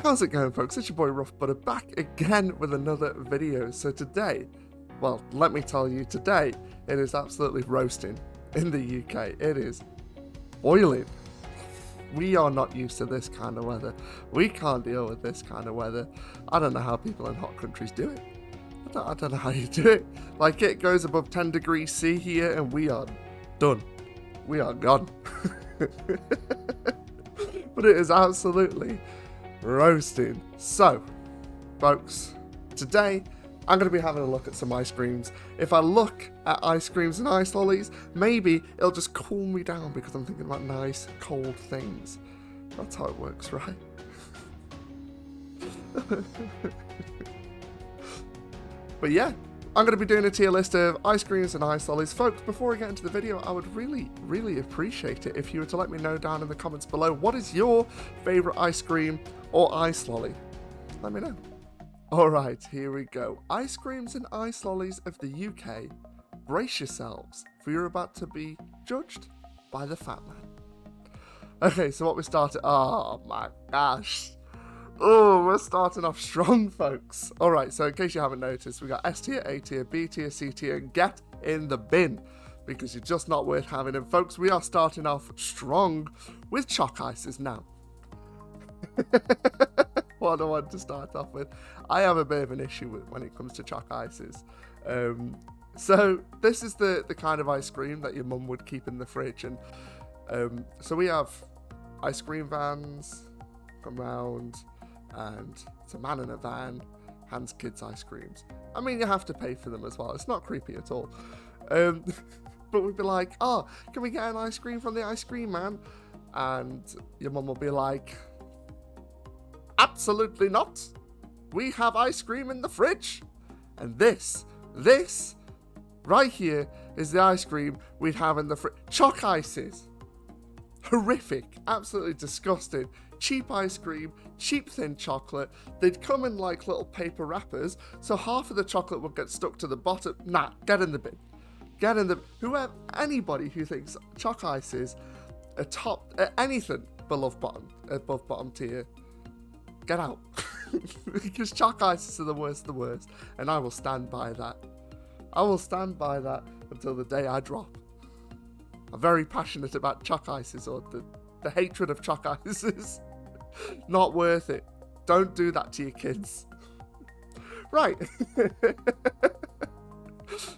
How's it going, folks? It's your boy Rough Butter back again with another video. So today, well, let me tell you, today it is absolutely roasting in the UK. It is boiling. We are not used to this kind of weather. We can't deal with this kind of weather. I don't know how people in hot countries do it. I don't know how you do it. Like, it goes above 10 degrees C here and we are done. We are gone. But it is absolutely roasting. So, folks, today I'm going to be having a look at some ice creams. If I look at ice creams and ice lollies, maybe it'll just cool me down because I'm thinking about nice, cold things. That's how it works, right? But yeah, I'm going to be doing a tier list of ice creams and ice lollies. Folks, before I get into the video, I would really appreciate it if you were to let me know down in the comments below, what is your favourite ice cream or ice lolly? Let me know. Alright, here we go. Ice creams and ice lollies of the UK. Brace yourselves, for you're about to be judged by the fat man. Okay, so what we started... Oh my gosh. Oh, we're starting off strong, folks. Alright, so in case you haven't noticed, we got S tier, A tier, B tier, C tier, and get in the bin, because you're just not worth having. And folks, we are starting off strong with chalk ices now. What I want to start off with. I have a bit of an issue with when it comes to chalk ices. So this is the kind of ice cream that your mum would keep in the fridge. And so we have ice cream vans come round, and it's a man in a van hands kids ice creams. I mean, you have to pay for them as well. It's not creepy at all. But we'd be like, oh, can we get an ice cream from the ice cream man? And your mum will be like, absolutely not. We have ice cream in the fridge. And this right here is the ice cream we'd have in the fridge. Chalk ices. Horrific. Absolutely disgusting. Cheap ice cream, cheap thin chocolate. They'd come in like little paper wrappers, so half of the chocolate would get stuck to the bottom. Nah, get in the bin. Get in the... Whoever, anybody who thinks chalk ices are anything above bottom tier, get out. Because chalk ices are the worst of the worst, and I will stand by that. I will stand by that until the day I drop. I'm very passionate about chalk ices, or the hatred of chalk ices. Not worth it. Don't do that to your kids. Right.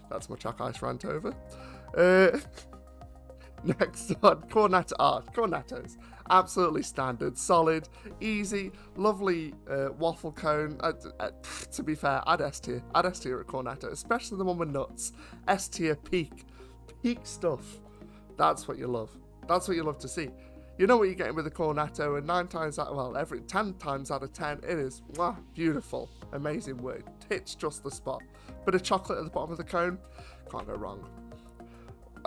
That's my chalk ice rant over. Next on, Cornettos. Absolutely standard, solid, easy, lovely waffle cone. To be fair, I'd S tier. I'd S tier at Cornetto, especially the one with nuts. S tier peak stuff. That's what you love. That's what you love to see. You know what you're getting with a Cornetto, and 10 times out of 10, it is beautiful, amazing work. Hits just the spot. Bit of chocolate at the bottom of the cone, can't go wrong.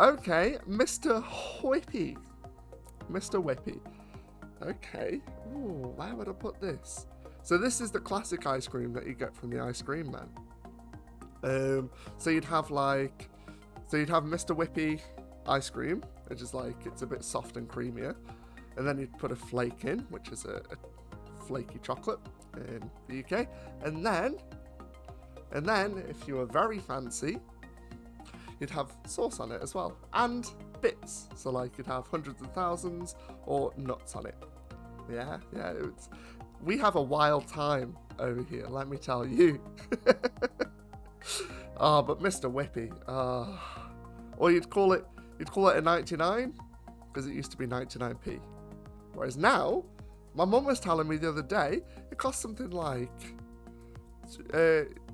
Okay, Mr. Whippy. Mr. Whippy. Okay. Ooh, where would I put this? So this is the classic ice cream that you get from the ice cream man. So you'd have Mr. Whippy ice cream, which is like, it's a bit soft and creamier. And then you'd put a flake in, which is a flaky chocolate in the UK. And then, if you were very fancy, you'd have sauce on it as well. And bits. So like, you'd have hundreds of thousands or nuts on it. Yeah, we have a wild time over here, let me tell you. Oh, but Mr. Whippy. Or you'd call it a 99, because it used to be 99p. Whereas now, my mum was telling me the other day, it cost something like,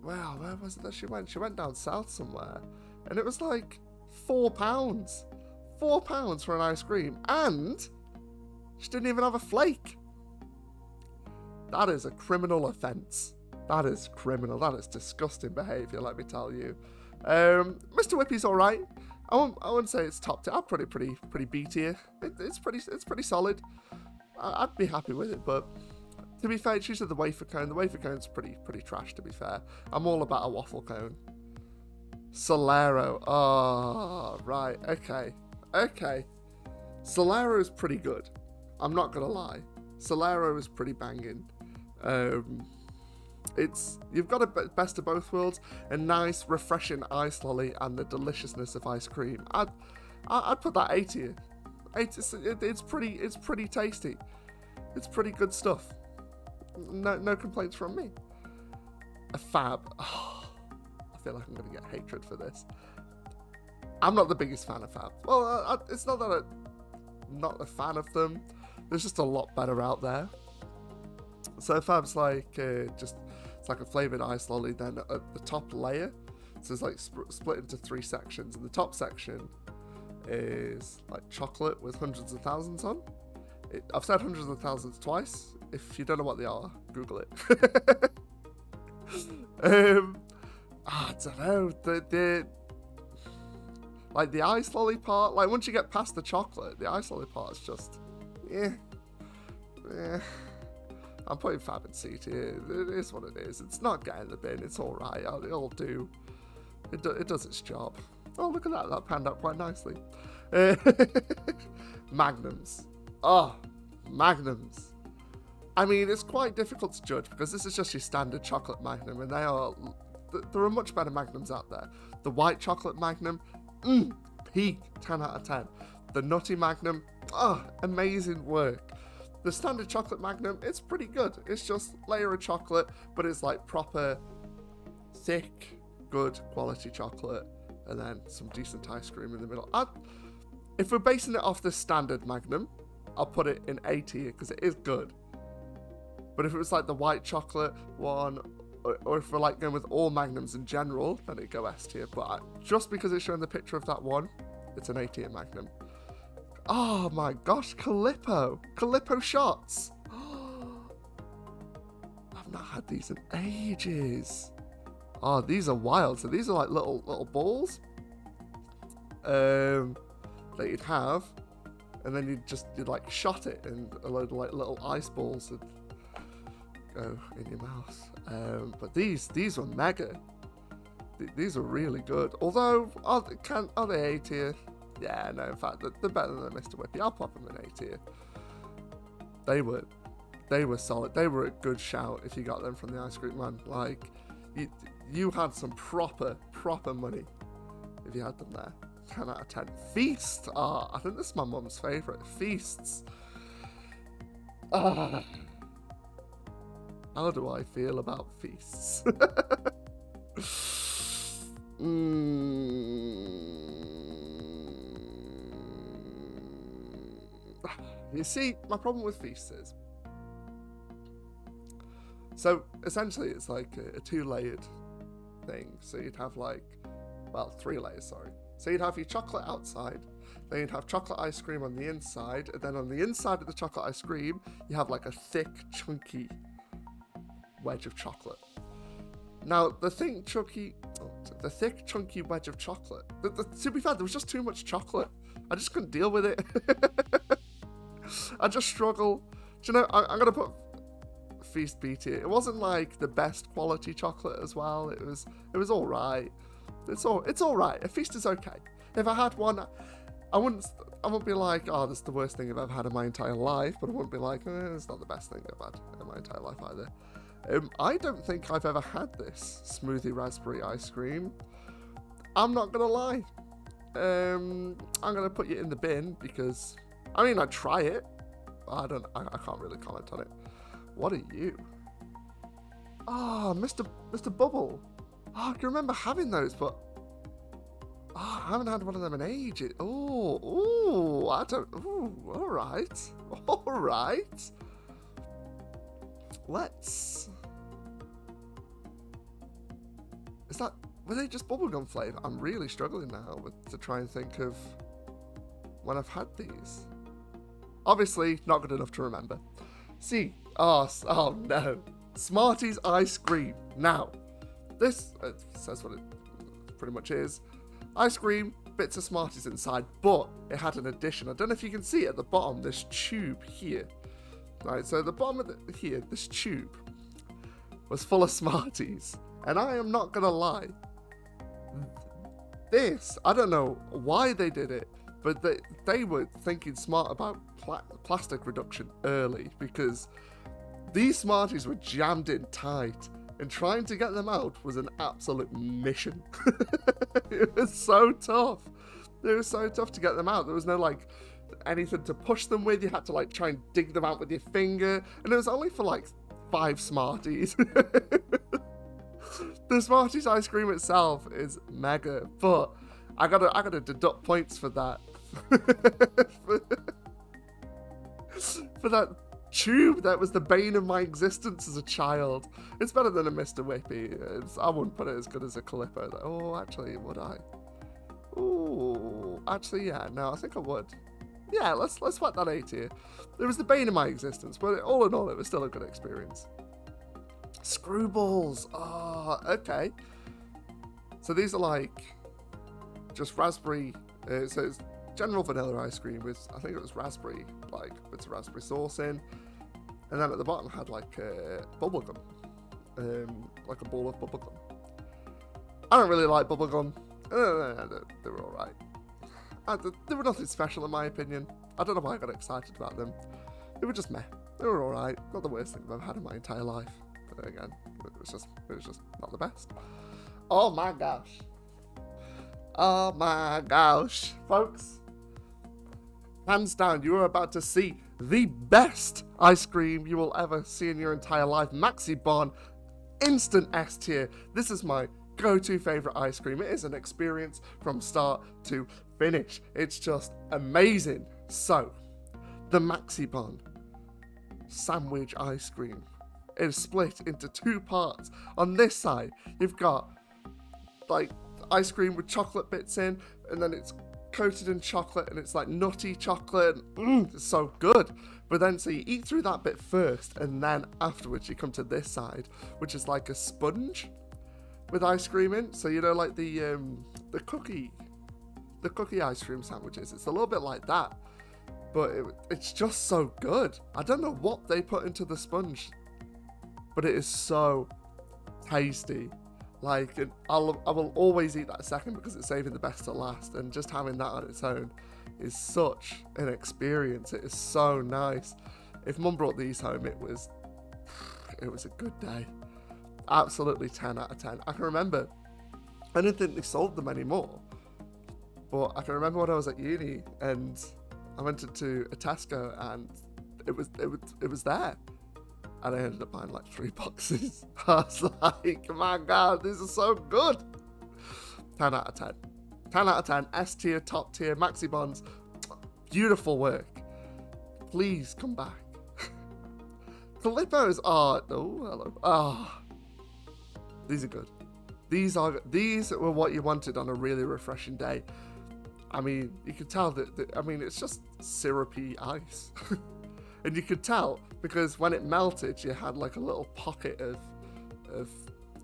where was it that she went? She went down south somewhere, and it was like £4. £4 for an ice cream, and she didn't even have a flake. That is a criminal offence. That is criminal. That is disgusting behaviour, let me tell you. Mr. Whippy's alright. I wouldn't say it's top tier. I'd put it pretty B tier. It's pretty solid. I'd be happy with it, but to be fair, it's usually the wafer cone. The wafer cone's pretty trash, to be fair. I'm all about a waffle cone. Solero. Oh, right. Okay. Solero's pretty good. I'm not gonna lie. Solero is pretty banging. You've got a best of both worlds, a nice, refreshing ice lolly and the deliciousness of ice cream. I'd put that A tier. It's pretty tasty. It's pretty good stuff. No complaints from me. A fab. Oh, I feel like I'm gonna get hatred for this. I'm not the biggest fan of fab. Well, it's not that I'm not a fan of them. There's just a lot better out there. So fab's like it's like a flavored ice lolly. Then at the top layer, so it's like split into 3 sections. And the top section is like chocolate with hundreds of thousands on. I've said hundreds of thousands twice. If you don't know what they are, Google it. I don't know. The like the ice lolly part. Like once you get past the chocolate, the ice lolly part is just, yeah. I'm putting fab in C tier. It is what it is. It's not getting the bin. It's all right. It'll do. It does its job. Oh, look at that. That panned out quite nicely. Magnums. Oh, Magnums. I mean, it's quite difficult to judge because this is just your standard chocolate Magnum, and there are much better Magnums out there. The white chocolate Magnum, peak 10 out of 10. The nutty Magnum, amazing work. The standard chocolate Magnum, it's pretty good. It's just layer of chocolate, but it's like proper, thick, good quality chocolate, and then some decent ice cream in the middle. If we're basing it off the standard Magnum, I'll put it in A tier because it is good. But if it was like the white chocolate one, or if we're like going with all Magnums in general, then it'd go S tier. But just because it's showing the picture of that one, it's an A tier Magnum. Oh my gosh, Calippo shots. I've not had these in ages. Oh, these are wild. So these are like little balls that you'd have, and then you'd like shot it, and a load of like little ice balls would go in your mouth. But these were mega. These are really good. Although, are they A tier? Yeah, no, in fact, they're better than Mr. Whippy. I'll pop them in A tier. They were solid. They were a good shout if you got them from the ice cream man. Like, you had some proper money if you had them there. 10 out of 10. Feast! I think this is my mum's favourite. Feasts. How do I feel about feasts? You see, my problem with feasts is, so essentially it's like a 2-layered thing. So you'd have 3 layers, sorry. So you'd have your chocolate outside, then you'd have chocolate ice cream on the inside, and then on the inside of the chocolate ice cream, you have like a thick, chunky wedge of chocolate. Now, the thick, chunky wedge of chocolate, to be fair, there was just too much chocolate. I just couldn't deal with it. I just struggle. Do you know, I'm going to put Feast B tier. It wasn't like the best quality chocolate as well. It was all right. It's all right. A Feast is okay. If I had one, I wouldn't be like, oh, this is the worst thing I've ever had in my entire life, but I wouldn't be like, it's not the best thing I've had in my entire life either. I don't think I've ever had this smoothie raspberry ice cream. I'm not gonna lie. I'm gonna put you in the bin because, I mean, I'd try it. I can't really comment on it. What are you? Oh, Mr. Bubble. Oh, I can remember having those, but I haven't had one of them in ages. All right. Were they just bubblegum flavour? I'm really struggling now to try and think of when I've had these. Obviously, not good enough to remember. See, oh no. Smarties Ice Cream. Now, this says what it pretty much is. Ice cream, bits of Smarties inside, but it had an addition. I don't know if you can see it at the bottom, this tube here. Right, so the bottom of this tube was full of Smarties. And I am not gonna lie, I don't know why they did it, but they were thinking smart about plastic reduction early, because These Smarties were jammed in tight, and trying to get them out was an absolute mission. It was so tough. It was so tough to get them out. There was no like anything to push them with. You had to like try and dig them out with your finger, and it was only for like 5 Smarties. The Smarties ice cream itself is mega, but I gotta deduct points for that. for that tube that was the bane of my existence as a child. It's better than a Mr. Whippy. I wouldn't put it as good as a Calippo. Oh, actually, would I? Oh, actually, yeah. No, I think I would. Yeah, let's whack that A tier. It was the bane of my existence, but all in all, it was still a good experience. Screwballs. Oh, okay. So these are like just raspberry. So it's general vanilla ice cream with, I think it was raspberry, like bits of raspberry sauce in, and then at the bottom had like bubble gum, like a ball of bubble gum. I don't really like bubble gum. They were all right. They were nothing special in my opinion. I don't know why I got excited about them. They were just meh. They were all right. Not the worst thing I've ever had in my entire life. But again, it was just not the best. Oh my gosh. Oh my gosh, folks. Hands down, you are about to see the best ice cream you will ever see in your entire life. Maxi Bon, instant S tier. This is my go-to favorite ice cream. It is an experience from start to finish. It's just amazing. So, the Maxi Bon sandwich ice cream. It is split into 2 parts. On this side, you've got like ice cream with chocolate bits in, and then it's coated in chocolate, and it's like nutty chocolate. It's so good. But then, so you eat through that bit first, and then afterwards you come to this side, which is like a sponge with ice cream in. So you know, like the cookie ice cream sandwiches. It's a little bit like that, but it's just so good. I don't know what they put into the sponge, but it is so tasty. Like, I will always eat that second because it's saving the best to last, and just having that on its own is such an experience. It is so nice. If Mum brought these home, it was a good day. Absolutely 10 out of 10. I can remember, I didn't think they sold them anymore, but I can remember when I was at uni and I went to a Tesco and it was there. And I ended up buying like 3 boxes. I was like, my God, these are so good. 10 out of 10. 10 out of 10. S tier, top tier, Maxi Bons. Beautiful work. Please come back. Calippo's are... Oh, hello. Ah. These are good. These were what you wanted on a really refreshing day. I mean, you could tell that it's just syrupy ice. And you could tell because when it melted, you had like a little pocket of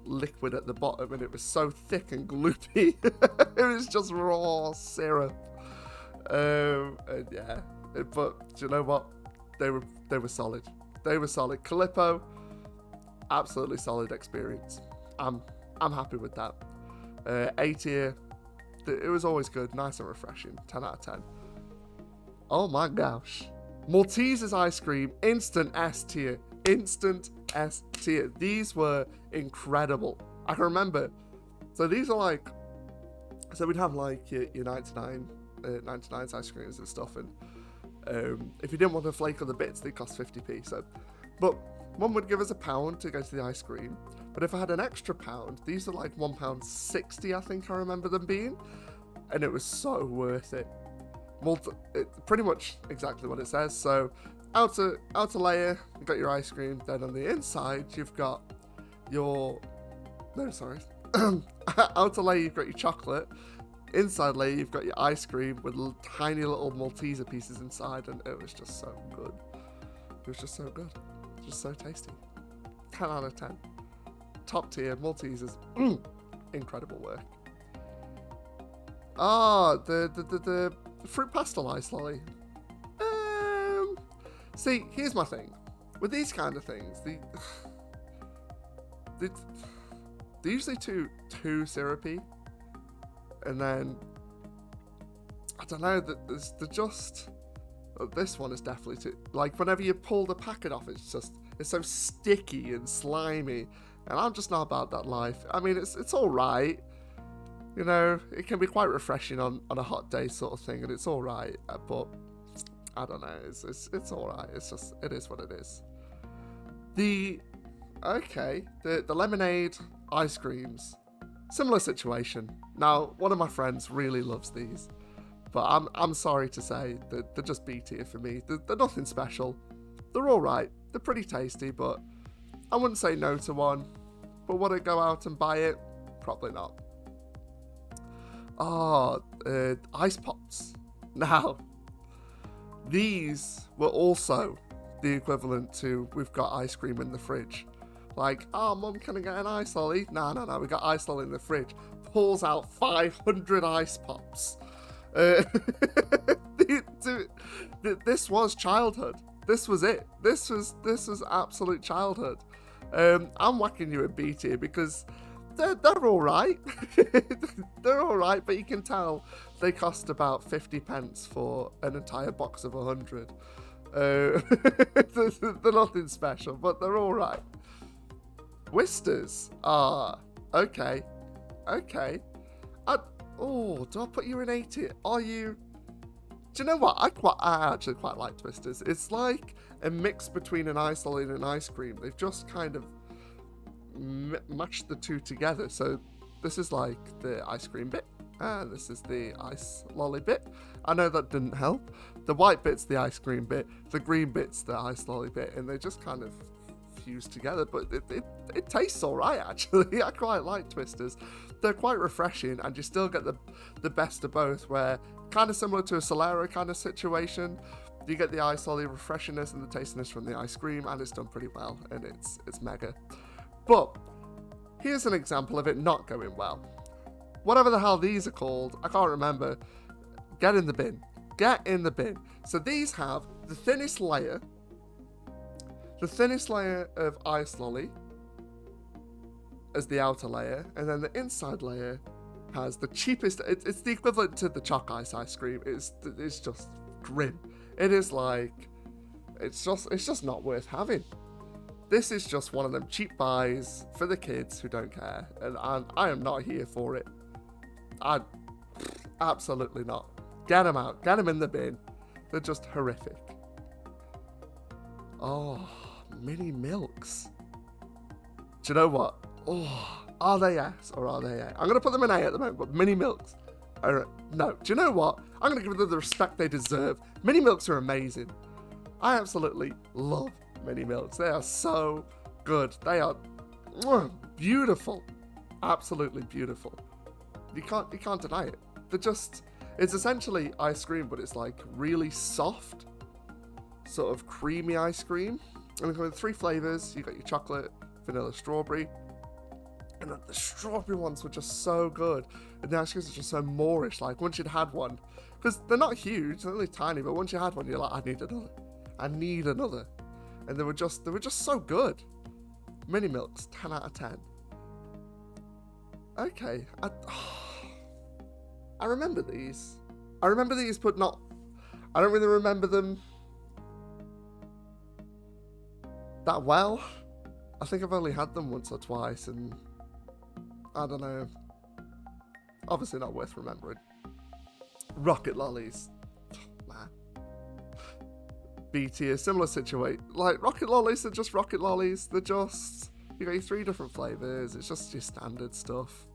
liquid at the bottom, and it was so thick and gloopy. It was just raw syrup. And yeah, but you know what? They were solid. They were solid. Calippo, absolutely solid experience. I'm happy with that. A tier. It was always good, nice and refreshing. 10 out of 10. Oh my gosh. Maltesers ice cream, instant S tier. Instant S tier. These were incredible. I can remember. So these are like, so we'd have like your 99's ice creams and stuff, and if you didn't want to flake on the bits, they cost 50p. So, but Mum would give us £1 to go to the ice cream. But if I had an extra £1, these are like £1.60, I think I remember them being, and it was so worth it. Pretty much exactly what it says. So outer layer, you've got your ice cream. Then on the inside, you've got your outer layer, you've got your chocolate. Inside layer, you've got your ice cream with tiny little Malteser pieces inside, and it was just so good. It was just so good, just so tasty. 10 out of 10. Top tier Maltesers. Incredible work. The fruit pastel ice lolly. See, here's my thing. With these kind of things, they're usually too syrupy. And then, I don't know, they're just... This one is definitely too... Like, whenever you pull the packet off, it's just... It's so sticky and slimy, and I'm just not about that life. I mean, it's all right. You know, it can be quite refreshing on a hot day sort of thing, and it's all right. But I don't know. It's all right. It is what it is. The lemonade ice creams, similar situation. Now, one of my friends really loves these, but I'm sorry to say that they're just B tier for me. They're nothing special. They're all right. They're pretty tasty, but I wouldn't say no to one. But would I go out and buy it? Probably not. Ice pops. Now, these were also the equivalent to we've got ice cream in the fridge. Like, oh, Mum, can I get an ice lolly? No, we got ice lolly in the fridge. Pulls out 500 ice pops. This was childhood. This was it. This was absolute childhood. I'm whacking you a B tier because they're all right. They're all right, but you can tell they cost about 50 pence for an entire box of 100. They're nothing special, but they're all right. Twisters are okay. Do I put you in A tier? Are you? Do you know what? I actually quite like Twisters. It's like a mix between an ice lolly and an ice cream. They've just kind of mashed the two together. So this is like the ice cream bit, and this is the ice lolly bit. I know that didn't help. The white bit's the ice cream bit, the green bit's the ice lolly bit, and they just kind of fuse together. But it tastes all right, actually. I quite like Twisters. They're quite refreshing, and you still get the best of both, where kind of similar to a Solero kind of situation. You get the ice lolly refreshiness and the tastiness from the ice cream, and it's done pretty well, and it's mega. But here's an example of it not going well. Whatever the hell these are called, I can't remember. Get in the bin. Get in the bin. So these have the thinnest layer of ice lolly as the outer layer, and then the inside layer has the cheapest. It's the equivalent to the chalk ice cream. It's just grim. It is like, it's just not worth having. This is just one of them cheap buys for the kids who don't care, and I am not here for it. Absolutely not. Get them out. Get them in the bin. They're just horrific. Oh, mini milks. Do you know what? Oh, are they S or are they A? I'm going to put them in A at the moment, but mini milks. No. Do you know what? I'm going to give them the respect they deserve. Mini milks are amazing. I absolutely love mini milks. They are so good. They are beautiful. Absolutely beautiful. You can't deny it. It's essentially ice cream, but it's like really soft, sort of creamy ice cream. And we come with 3 flavors. You got your chocolate, vanilla, strawberry. And the strawberry ones were just so good. And the ice creams are just so moreish. Like, once you'd had one, because they're not huge, they're only tiny, but once you had one, you're like, I need another. And they were just so good. Mini milks, 10 out of 10. Okay. I remember these. But not. I don't really remember them that well. I think I've only had them once or twice, and I don't know. Obviously not worth remembering. Rocket Lollies. Man. B tier, similar situation. Like, Rocket Lollies are just Rocket Lollies. They're just, you got your 3 different flavors. It's just your standard stuff.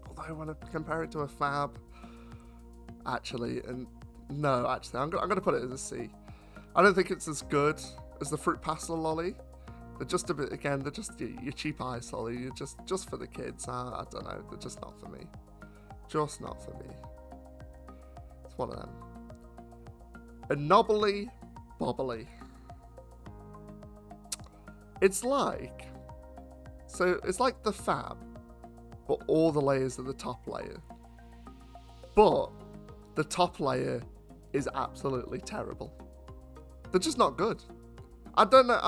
Although I want to compare it to a Fab, actually, and no, actually, I'm going to put it as a C. I don't think it's as good as the Fruit Pastel Lolly. They're just a bit, again, they're just your cheap ice lolly. You're just for the kids. I don't know. They're just not for me. Just not for me. It's one of them. A knobbly bobbly. It's like the Fab, but all the layers are the top layer. But the top layer is absolutely terrible. They're just not good. I don't know.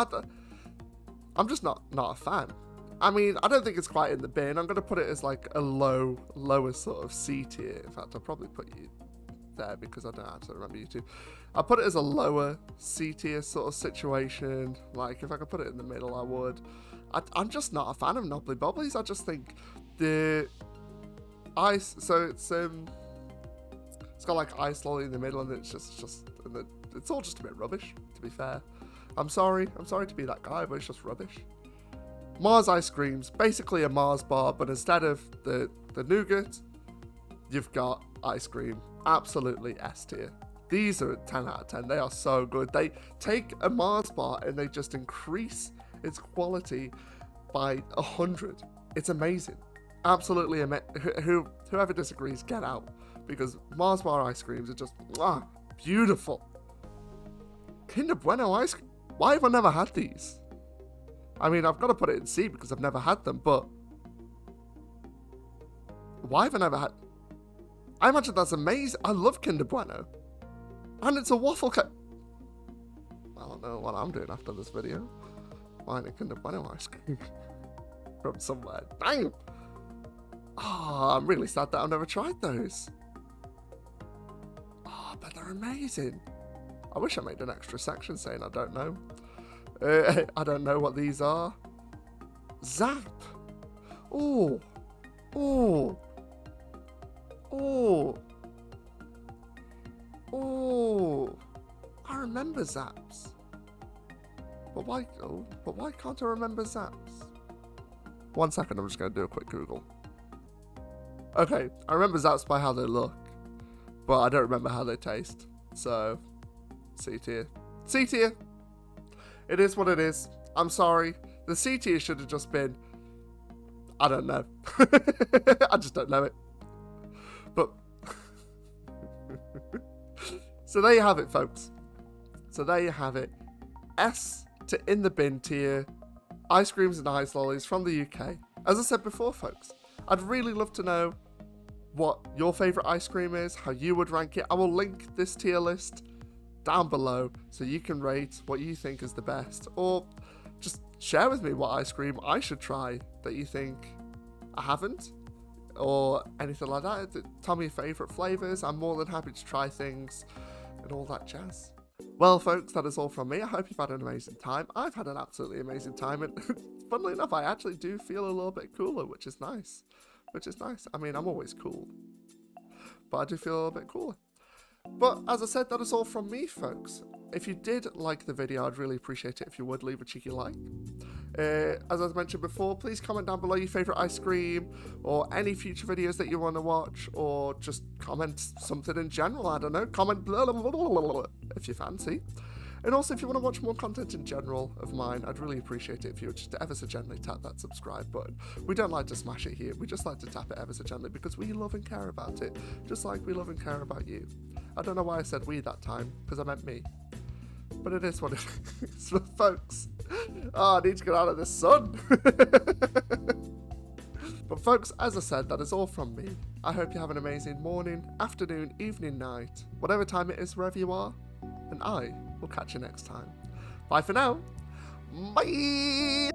I'm just not a fan. I mean, I don't think it's quite in the bin. I'm going to put it as like a lower sort of C tier. In fact, I'll probably put you there because I don't actually remember YouTube. I put it as a lower C tier sort of situation. Like, if I could put it in the middle, I would. I'm just not a fan of Knobbly Bobblies. I just think the ice, so it's got like ice lolly in the middle, and it's it's all just a bit rubbish, to be fair. I'm sorry to be that guy, but it's just rubbish. Mars Ice Cream's basically a Mars bar, but instead of the nougat, you've got ice cream. Absolutely S tier. These are 10 out of 10. They are so good. They take a Mars bar and they just increase its quality by 100. It's amazing. Absolutely amazing. Whoever disagrees, get out. Because Mars bar ice creams are just beautiful. Kinder Bueno ice cream. Why have I never had these? I mean, I've got to put it in C because I've never had them, but why have I never had... I imagine that's amazing. I love Kinder Bueno. And it's a waffle cake. I don't know what I'm doing after this video. Buying a Kinder Bueno ice cream from somewhere. Dang! Oh, I'm really sad that I've never tried those. Oh, but they're amazing. I wish I made an extra section saying I don't know. I don't know what these are. Zap. Oh. Oh. Oh. Oh. I remember Zaps. But why can't I remember Zaps? 1 second, I'm just going to do a quick Google. Okay, I remember Zaps by how they look, but I don't remember how they taste. So, C tier. C tier! It is what it is. I'm sorry. The C tier should have just been... I don't know. I just don't know it. But... So there you have it, folks. So there you have it. S to in the bin tier. Ice creams and ice lollies from the UK. As I said before, folks, I'd really love to know what your favourite ice cream is, how you would rank it. I will link this tier list down below so you can rate what you think is the best, or just share with me what ice cream I should try that you think I haven't, or anything like that. Tell me your favourite flavours. I'm more than happy to try things and all that jazz. Well, folks, that is all from me. I hope you've had an amazing time. I've had an absolutely amazing time, and funnily enough, I actually do feel a little bit cooler, which is nice. I mean, I'm always cool, but I do feel a little bit cooler. But as I said, that is all from me, folks. If you did like the video, I'd really appreciate it if you would leave a cheeky like. As I mentioned before, please comment down below your favourite ice cream, or any future videos that you want to watch, or just comment something in general. I don't know, comment blah, blah, blah, blah, blah, if you fancy. And also, if you want to watch more content in general of mine, I'd really appreciate it if you would just ever so gently tap that subscribe button. We don't like to smash it here, we just like to tap it ever so gently because we love and care about it, just like we love and care about you. I don't know why I said we that time, because I meant me. But it is what it is, folks. Oh, I need to get out of the sun. But folks, as I said, that is all from me. I hope you have an amazing morning, afternoon, evening, night, whatever time it is wherever you are. And I will catch you next time. Bye for now. Bye.